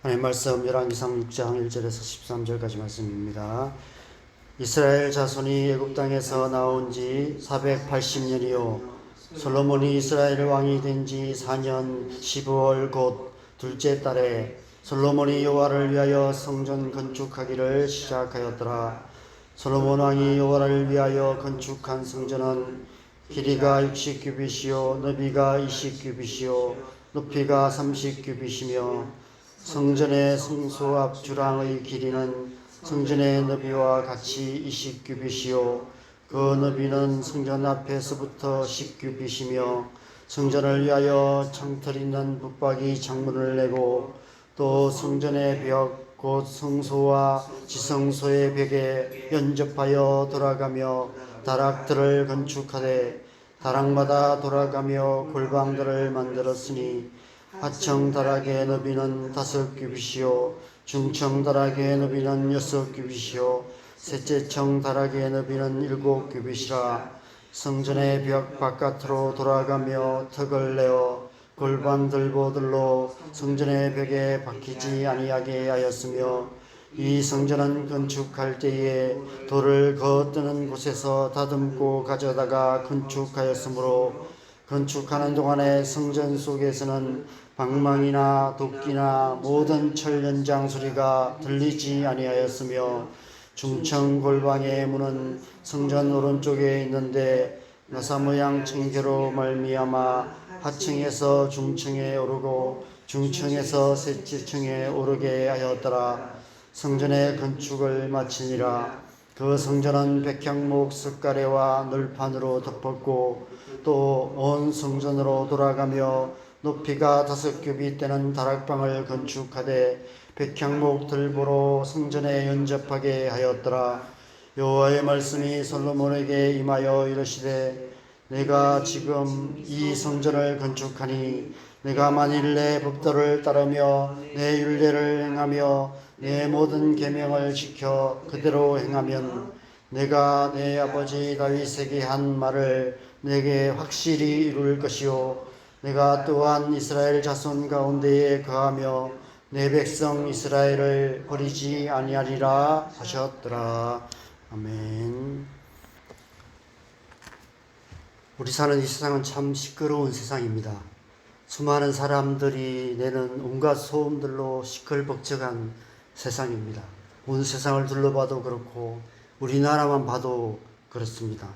하나님 말씀 열왕기상 6장 1절에서 13절까지 말씀입니다. 이스라엘 자손이 애굽 땅에서 나온 지 480년이요 솔로몬이 이스라엘 왕이 된 지 4년 12월 곧 둘째 달에 솔로몬이 여호와를 위하여 성전 건축하기를 시작하였더라. 솔로몬 왕이 여호와를 위하여 건축한 성전은 길이가 60규빗이요 너비가 20규빗이요 높이가 30규빗이며 성전의 성소 앞 주랑의 길이는 성전의 너비와 같이 20규빗이요 그 너비는 성전 앞에서부터 10규빗이며 성전을 위하여 창틀 있는 붙박이 창문을 내고 또 성전의 벽 곧 성소와 지성소의 벽에 연접하여 돌아가며 다락들을 건축하되 다락마다 돌아가며 골방들을 만들었으니 하청 다락의 너비는 5규빗이요 중청 다락의 너비는 6규빗이요 셋째청 다락의 너비는 7규빗이라. 성전의 벽 바깥으로 돌아가며 턱을 내어 골방 들보들로 성전의 벽에 박히지 아니하게 하였으며 이 성전은 건축할 때에 돌을 거뜨는 곳에서 다듬고 가져다가 건축하였으므로 건축하는 동안에 성전 속에서는 방망이나 도끼나 모든 철 연장 소리가 들리지 아니하였으며 중청 골방의 문은 성전 오른쪽에 있는데 나사 모양 청계로 말미암아 하층에서 중층에 오르고 중층에서 셋째 층에 오르게 하였더라. 성전의 건축을 마치니라. 그 성전은 백향목 석가래와 널판으로 덮었고 또 온 성전으로 돌아가며 높이가 5규빗 되는 다락방을 건축하되 백향목 들보로 성전에 연접하게 하였더라. 여호와의 말씀이 솔로몬에게 임하여 이르시되 내가 지금 이 성전을 건축하니 내가 만일 내 법도를 따르며 내 율례를 행하며 내 모든 계명을 지켜 그대로 행하면 내가 내 아버지 다윗에게 한 말을 내게 확실히 이룰 것이요 내가 또한 이스라엘 자손 가운데에 거하며 내 백성 이스라엘을 버리지 아니하리라 하셨더라. 아멘. 우리 사는 이 세상은 참 시끄러운 세상입니다. 수많은 사람들이 내는 온갖 소음들로 시끌벅적한 세상입니다. 온 세상을 둘러봐도 그렇고 우리나라만 봐도 그렇습니다.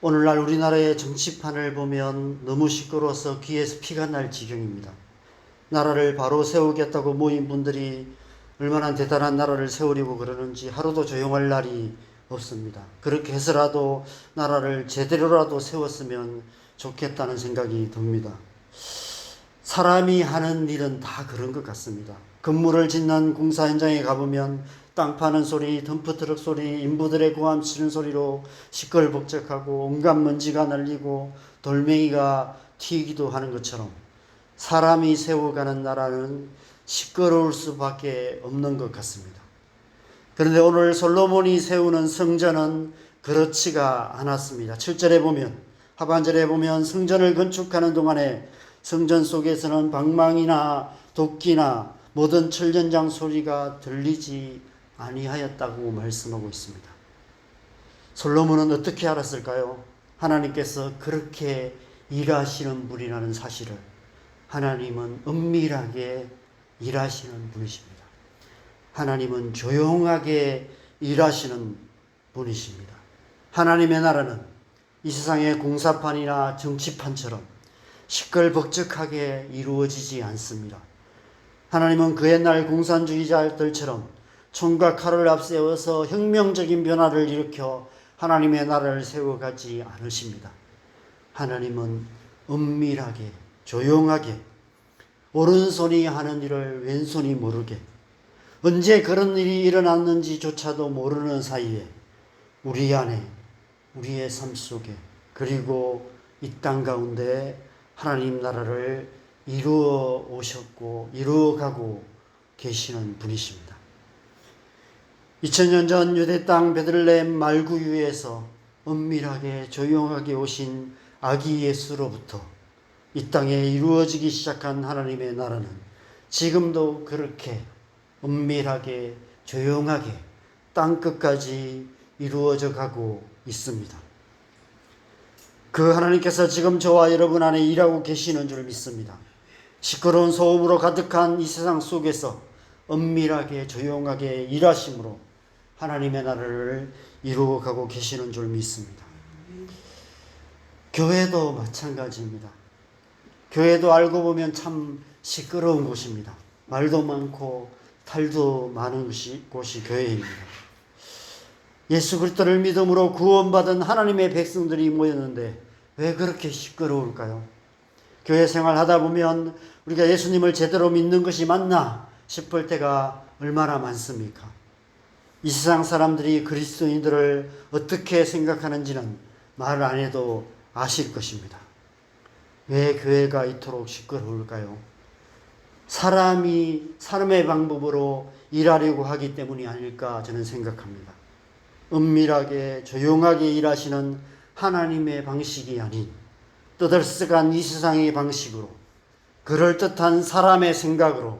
오늘날 우리나라의 정치판을 보면 너무 시끄러워서 귀에서 피가 날 지경입니다. 나라를 바로 세우겠다고 모인 분들이 얼마나 대단한 나라를 세우려고 그러는지 하루도 조용할 날이 없습니다. 그렇게 해서라도 나라를 제대로라도 세웠으면 좋겠다는 생각이 듭니다. 사람이 하는 일은 다 그런 것 같습니다. 건물을 짓는 공사 현장에 가보면 땅 파는 소리, 덤프트럭 소리, 인부들의 고함 치는 소리로 시끌벅적하고 온갖 먼지가 날리고 돌멩이가 튀기도 하는 것처럼 사람이 세워가는 나라는 시끄러울 수밖에 없는 것 같습니다. 그런데 오늘 솔로몬이 세우는 성전은 그렇지가 않았습니다. 7절에 보면, 하반절에 보면 성전을 건축하는 동안에 성전 속에서는 방망이나 도끼나 모든 철전장 소리가 들리지 아니하였다고 말씀하고 있습니다. 솔로몬은 어떻게 알았을까요? 하나님께서 그렇게 일하시는 분이라는 사실을. 하나님은 은밀하게 일하시는 분이십니다. 하나님은 조용하게 일하시는 분이십니다. 하나님의 나라는 이 세상의 공사판이나 정치판처럼 시끌벅적하게 이루어지지 않습니다. 하나님은 그 옛날 공산주의자들처럼 총과 칼을 앞세워서 혁명적인 변화를 일으켜 하나님의 나라를 세워가지 않으십니다. 하나님은 은밀하게 조용하게 오른손이 하는 일을 왼손이 모르게 언제 그런 일이 일어났는지조차도 모르는 사이에 우리 안에 우리의 삶 속에 그리고 이 땅 가운데 하나님 나라를 이루어 오셨고 이루어가고 계시는 분이십니다. 2000년 전 유대 땅 베들레헴 말구유에서 은밀하게 조용하게 오신 아기 예수로부터 이 땅에 이루어지기 시작한 하나님의 나라는 지금도 그렇게 은밀하게 조용하게 땅끝까지 이루어져 가고 있습니다. 그 하나님께서 지금 저와 여러분 안에 일하고 계시는 줄 믿습니다. 시끄러운 소음으로 가득한 이 세상 속에서 은밀하게 조용하게 일하심으로 하나님의 나라를 이루어가고 계시는 줄 믿습니다. 교회도 마찬가지입니다. 교회도 알고 보면 참 시끄러운 곳입니다. 말도 많고 탈도 많은 곳이 교회입니다. 예수 그리스도를 믿음으로 구원받은 하나님의 백성들이 모였는데 왜 그렇게 시끄러울까요? 교회 생활하다 보면 우리가 예수님을 제대로 믿는 것이 맞나 싶을 때가 얼마나 많습니까? 이 세상 사람들이 그리스도인들을 어떻게 생각하는지는 말 안 해도 아실 것입니다. 왜 교회가 이토록 시끄러울까요? 사람의 방법으로 일하려고 하기 때문이 아닐까 저는 생각합니다. 은밀하게 조용하게 일하시는 하나님의 방식이 아닌 떠들썩한 이 세상의 방식으로 그럴듯한 사람의 생각으로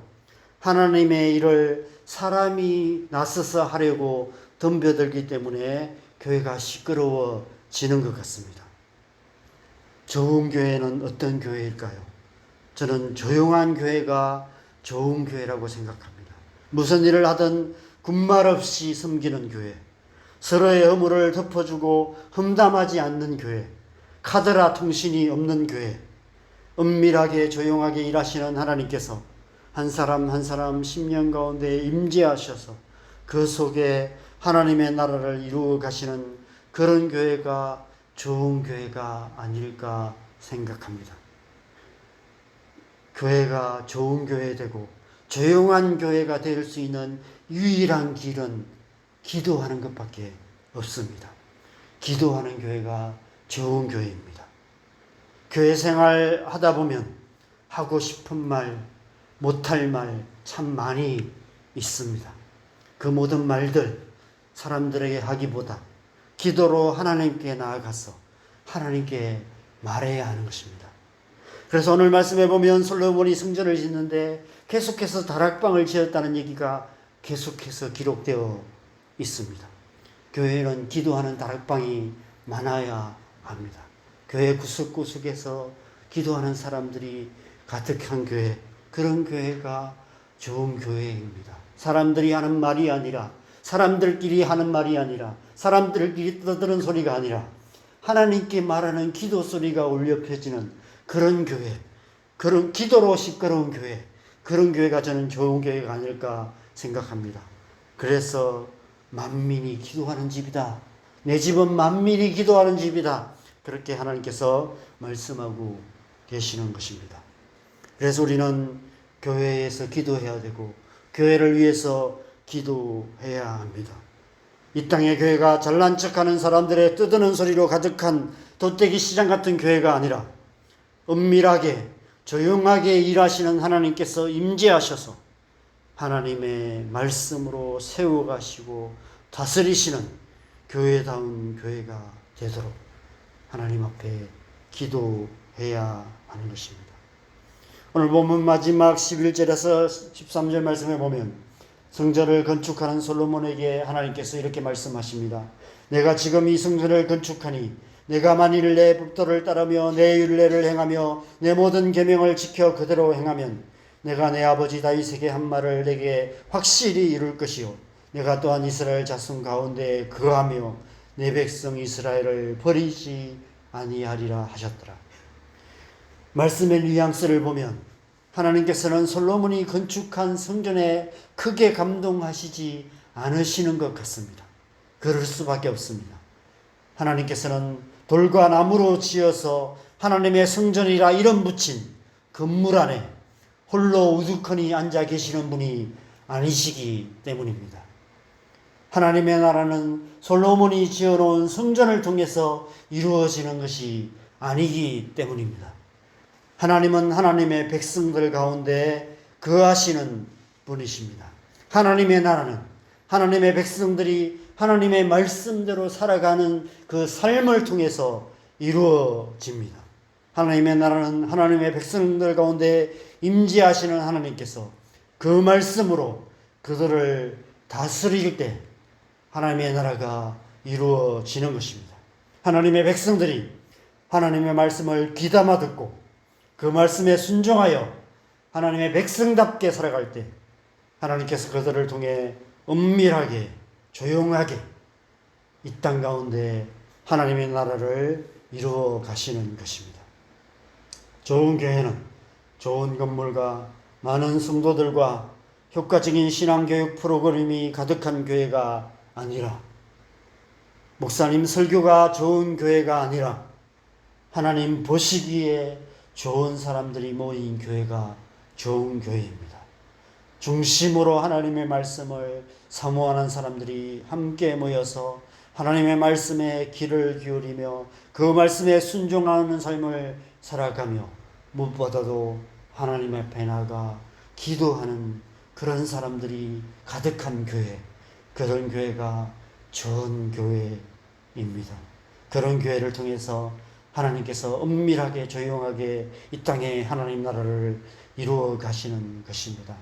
하나님의 일을 사람이 나서서 하려고 덤벼들기 때문에 교회가 시끄러워지는 것 같습니다. 좋은 교회는 어떤 교회일까요? 저는 조용한 교회가 좋은 교회라고 생각합니다. 무슨 일을 하든 군말 없이 섬기는 교회, 서로의 허물을 덮어주고 험담하지 않는 교회, 카드라 통신이 없는 교회, 은밀하게 조용하게 일하시는 하나님께서 한 사람 한 사람 심령 가운데 임재하셔서 그 속에 하나님의 나라를 이루어 가시는 그런 교회가 좋은 교회가 아닐까 생각합니다. 교회가 좋은 교회 되고 조용한 교회가 될 수 있는 유일한 길은 기도하는 것밖에 없습니다. 기도하는 교회가 좋은 교회입니다. 교회 생활 하다 보면 하고 싶은 말, 못할 말 참 많이 있습니다. 그 모든 말들 사람들에게 하기보다 기도로 하나님께 나아가서 하나님께 말해야 하는 것입니다. 그래서 오늘 말씀해 보면 솔로몬이 성전을 짓는데 계속해서 다락방을 지었다는 얘기가 계속해서 기록되어 있습니다. 교회는 기도하는 다락방이 많아야 합니다. 교회 구석구석에서 기도하는 사람들이 가득한 교회, 그런 교회가 좋은 교회입니다. 사람들이 하는 말이 아니라, 사람들끼리 하는 말이 아니라, 사람들끼리 떠드는 소리가 아니라 하나님께 말하는 기도 소리가 울려 펴지는 그런 교회, 그런 기도로 시끄러운 교회, 그런 교회가 저는 좋은 교회가 아닐까 생각합니다. 그래서 만민이 기도하는 집이다. 내 집은 만민이 기도하는 집이다. 그렇게 하나님께서 말씀하고 계시는 것입니다. 그래서 우리는 교회에서 기도해야 되고 교회를 위해서 기도해야 합니다. 이 땅의 교회가 잘난 척하는 사람들의 떠드는 소리로 가득한 돗대기 시장 같은 교회가 아니라 은밀하게 조용하게 일하시는 하나님께서 임재하셔서 하나님의 말씀으로 세워가시고 다스리시는 교회다운 교회가 되도록 하나님 앞에 기도해야 하는 것입니다. 오늘 본문 마지막 11절에서 13절 말씀에 보면 성전을 건축하는 솔로몬에게 하나님께서 이렇게 말씀하십니다. 내가 지금 이 성전을 건축하니 내가 만일 내 법도를 따르며 내 율례를 행하며 내 모든 계명을 지켜 그대로 행하면 내가 내 아버지 다윗에게 한 말을 내게 확실히 이룰 것이요 내가 또한 이스라엘 자손 가운데 거하며 내 백성 이스라엘을 버리지 아니하리라 하셨더라. 말씀의 뉘앙스를 보면 하나님께서는 솔로몬이 건축한 성전에 크게 감동하시지 않으시는 것 같습니다. 그럴 수밖에 없습니다. 하나님께서는 돌과 나무로 지어서 하나님의 성전이라 이름 붙인 건물 안에 홀로 우두커니 앉아 계시는 분이 아니시기 때문입니다. 하나님의 나라는 솔로몬이 지어놓은 성전을 통해서 이루어지는 것이 아니기 때문입니다. 하나님은 하나님의 백성들 가운데 거하시는 분이십니다. 하나님의 나라는 하나님의 백성들이 하나님의 말씀대로 살아가는 그 삶을 통해서 이루어집니다. 하나님의 나라는 하나님의 백성들 가운데 임재하시는 하나님께서 그 말씀으로 그들을 다스릴 때 하나님의 나라가 이루어지는 것입니다. 하나님의 백성들이 하나님의 말씀을 귀담아 듣고 그 말씀에 순종하여 하나님의 백성답게 살아갈 때 하나님께서 그들을 통해 은밀하게 조용하게 이 땅 가운데 하나님의 나라를 이루어 가시는 것입니다. 좋은 교회는 좋은 건물과 많은 성도들과 효과적인 신앙교육 프로그램이 가득한 교회가 아니라, 목사님 설교가 좋은 교회가 아니라 하나님 보시기에 좋은 사람들이 모인 교회가 좋은 교회입니다. 중심으로 하나님의 말씀을 사모하는 사람들이 함께 모여서 하나님의 말씀에 귀를 기울이며 그 말씀에 순종하는 삶을 살아가며 무엇보다도 하나님 앞에 나가 기도하는 그런 사람들이 가득한 교회, 그런 교회가 좋은 교회입니다. 그런 교회를 통해서 하나님께서 은밀하게 조용하게 이 땅에 하나님 나라를 이루어 가시는 것입니다.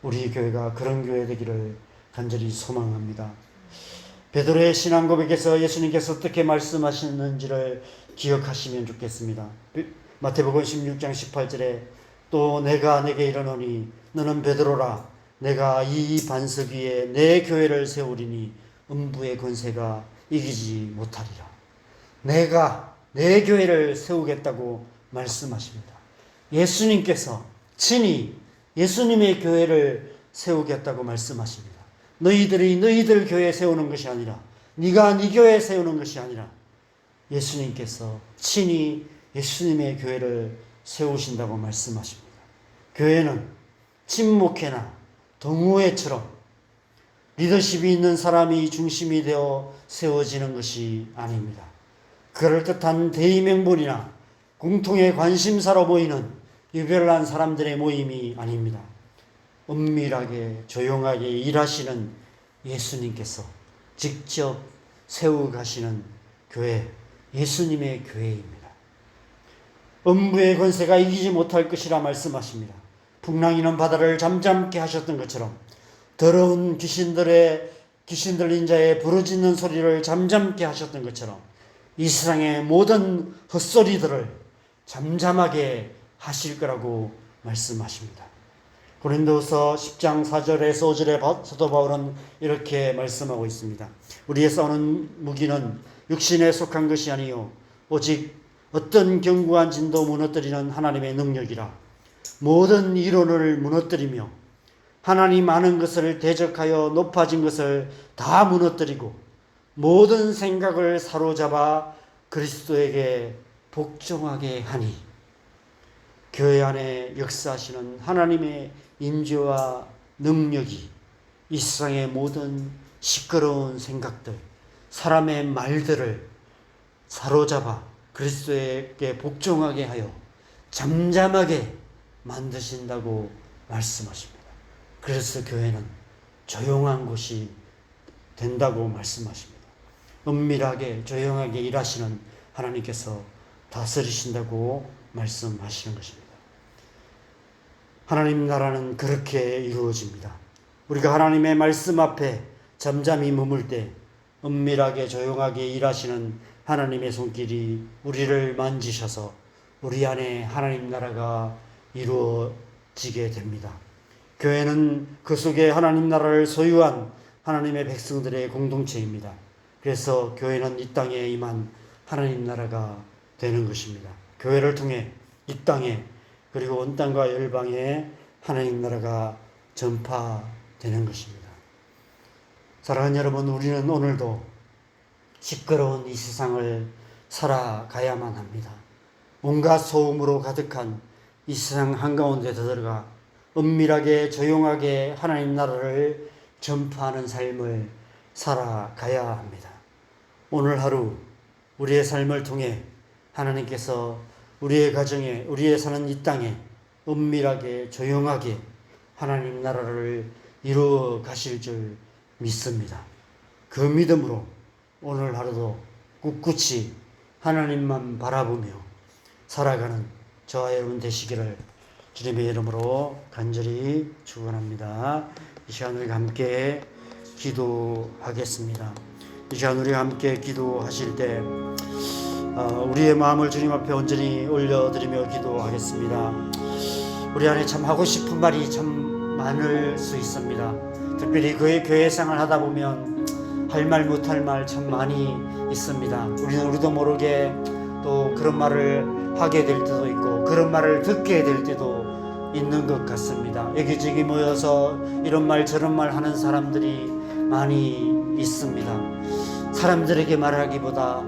우리 교회가 그런 교회 되기를 간절히 소망합니다. 베드로의 신앙 고백에서 예수님께서 어떻게 말씀하시는지를 기억하시면 좋겠습니다. 마태복음 16장 18절에 또 내가 내게 이르노니 너는 베드로라 내가 이 반석 위에 내 교회를 세우리니 음부의 권세가 이기지 못하리라. 내가 내 교회를 세우겠다고 말씀하십니다. 예수님께서 친히 예수님의 교회를 세우겠다고 말씀하십니다. 너희들이 너희들 교회 세우는 것이 아니라, 네가 네 교회 세우는 것이 아니라 예수님께서 친히 예수님의 교회를 세우신다고 말씀하십니다. 교회는 친목회나 동호회처럼 리더십이 있는 사람이 중심이 되어 세워지는 것이 아닙니다. 그럴듯한 대의명분이나 공통의 관심사로 모이는 유별난 사람들의 모임이 아닙니다. 은밀하게 조용하게 일하시는 예수님께서 직접 세워가시는 교회, 예수님의 교회입니다. 음부의 권세가 이기지 못할 것이라 말씀하십니다. 풍랑이는 바다를 잠잠케 하셨던 것처럼 더러운 귀신들린 자의 부르짖는 소리를 잠잠케 하셨던 것처럼 이 세상의 모든 헛소리들을 잠잠하게 하실 거라고 말씀하십니다. 고린도서 10장 4절에서 5절에 사도 바울은 이렇게 말씀하고 있습니다. 우리의 싸우는 무기는 육신에 속한 것이 아니요 오직 어떤 견고한 진도 무너뜨리는 하나님의 능력이라. 모든 이론을 무너뜨리며 하나님 아는 것을 대적하여 높아진 것을 다 무너뜨리고 모든 생각을 사로잡아 그리스도에게 복종하게 하니. 교회 안에 역사하시는 하나님의 임재와 능력이 이 세상의 모든 시끄러운 생각들, 사람의 말들을 사로잡아 그리스도에게 복종하게 하여 잠잠하게 만드신다고 말씀하십니다. 그래서 교회는 조용한 곳이 된다고 말씀하십니다. 은밀하게 조용하게 일하시는 하나님께서 다스리신다고 말씀하시는 것입니다. 하나님 나라는 그렇게 이루어집니다. 우리가 하나님의 말씀 앞에 잠잠히 머물 때 은밀하게 조용하게 일하시는 하나님의 손길이 우리를 만지셔서 우리 안에 하나님 나라가 이루어지게 됩니다. 교회는 그 속에 하나님 나라를 소유한 하나님의 백성들의 공동체입니다. 그래서 교회는 이 땅에 임한 하나님 나라가 되는 것입니다. 교회를 통해 이 땅에 그리고 온 땅과 열방에 하나님 나라가 전파되는 것입니다. 사랑하는 여러분, 우리는 오늘도 시끄러운 이 세상을 살아가야만 합니다. 온갖 소음으로 가득한 이 세상 한가운데 들어가 은밀하게 조용하게 하나님 나라를 전파하는 삶을 살아가야 합니다. 오늘 하루 우리의 삶을 통해 하나님께서 우리의 가정에, 우리의 사는 이 땅에 은밀하게 조용하게 하나님 나라를 이루어 가실 줄 믿습니다. 그 믿음으로 오늘 하루도 꿋꿋이 하나님만 바라보며 살아가는 저와 여러분 되시기를 주님의 이름으로 간절히 축원합니다. 이 시간 우리가 함께 기도하겠습니다. 이 시간 우리가 함께 기도하실 때 우리의 마음을 주님 앞에 온전히 올려드리며 기도하겠습니다. 우리 안에 참 하고 싶은 말이 참 많을 수 있습니다. 특별히 그의 교회 생활 하다 보면 할 말 못할 말 참 많이 있습니다. 우리도 모르게 또 그런 말을 하게 될 때도 있고 그런 말을 듣게 될 때도 있는 것 같습니다. 여기저기 모여서 이런 말 저런 말 하는 사람들이 많이 있습니다. 사람들에게 말하기보다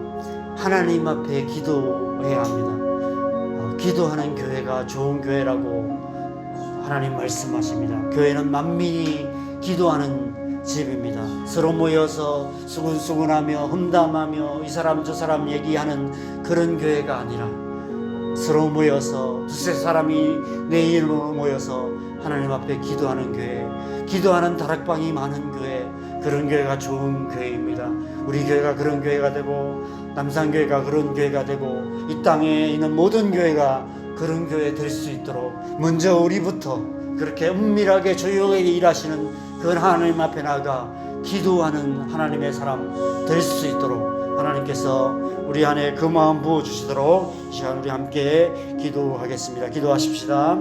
하나님 앞에 기도해야 합니다. 기도하는 교회가 좋은 교회라고 하나님 말씀하십니다. 교회는 만민이 기도하는 집입니다. 서로 모여서 수근수근하며 험담하며 이 사람 저 사람 얘기하는 그런 교회가 아니라 서로 모여서 두세 사람이 내 이름으로 모여서 하나님 앞에 기도하는 교회, 기도하는 다락방이 많은 교회, 그런 교회가 좋은 교회입니다. 우리 교회가 그런 교회가 되고 남산교회가 그런 교회가 되고 이 땅에 있는 모든 교회가 그런 교회 될 수 있도록 먼저 우리부터 그렇게 은밀하게 조용하게 일하시는 그 하나님 앞에 나가 기도하는 하나님의 사람 될 수 있도록 하나님께서 우리 안에 그 마음 부어주시도록 이 시간 우리 함께 기도하겠습니다. 기도하십시다.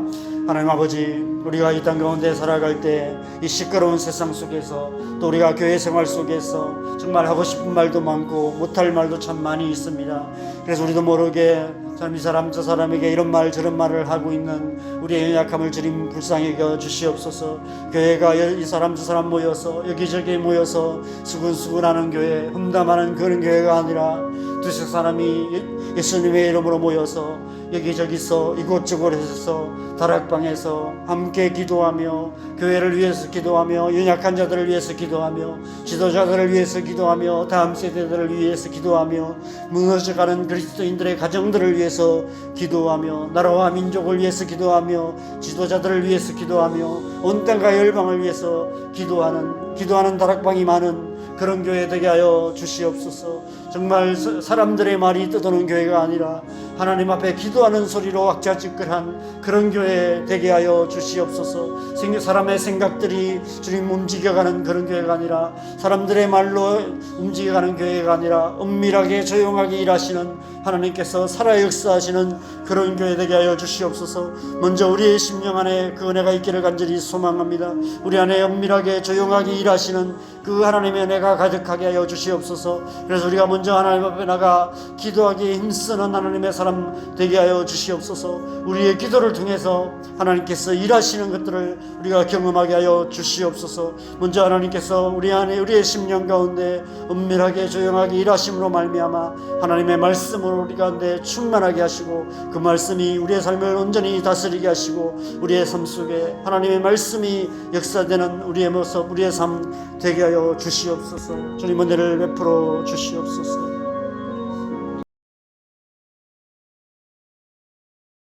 하나님 아버지, 우리가 이 땅 가운데 살아갈 때 이 시끄러운 세상 속에서 또 우리가 교회 생활 속에서 정말 하고 싶은 말도 많고 못할 말도 참 많이 있습니다. 그래서 우리도 모르게 이 사람 저 사람에게 이런 말 저런 말을 하고 있는 우리의 연약함을 주님 불쌍히 여겨 주시옵소서. 교회가 이 사람 저 사람 모여서 여기저기 모여서 수근수근하는 교회, 험담하는 그런 교회가 아니라 두세 사람이 예수님의 이름으로 모여서 여기저기서 이곳저곳에서 다락방에서 함께 기도하며 교회를 위해서 기도하며 연약한 자들을 위해서 기도하며 지도자들을 위해서 기도하며 다음 세대들을 위해서 기도하며 무너져가는 그리스도인들의 가정들을 위해서 기도하며 나라와 민족을 위해서 기도하며 지도자들을 위해서 기도하며 온 땅과 열방을 위해서 기도하는 다락방이 많은 그런 교회 되게 하여 주시옵소서. 정말 사람들의 말이 떠도는 교회가 아니라 하나님 앞에 기도하는 소리로 왁자지껄한 그런 교회 되게 하여 주시옵소서. 사람의 생각들이 주님 움직여가는 그런 교회가 아니라 사람들의 말로 움직여가는 교회가 아니라 은밀하게 조용하게 일하시는 하나님께서 살아 역사하시는 그런 교회 되게 하여 주시옵소서. 먼저 우리의 심령 안에 그 은혜가 있기를 간절히 소망합니다. 우리 안에 은밀하게 조용하게 일하시는 그 하나님의 은혜가 가득하게 하여 주시옵소서. 그래서 우리가 먼저 하나님 앞에 나가 기도하기에 힘쓰는 하나님의 사람 되게 하여 주시옵소서. 우리의 기도를 통해서 하나님께서 일하시는 것들을 우리가 경험하게 하여 주시옵소서. 먼저 하나님께서 우리 안에 우리의 심령 가운데 은밀하게 조용하게 일하심으로 말미암아 하나님의 말씀으로 우리 가운데 충만하게 하시고 그 말씀이 우리의 삶을 온전히 다스리게 하시고 우리의 삶 속에 하나님의 말씀이 역사되는 우리의 모습 우리의 삶 되게 하여 주시옵소서. 주님 은혜를 베풀어 주시옵소서.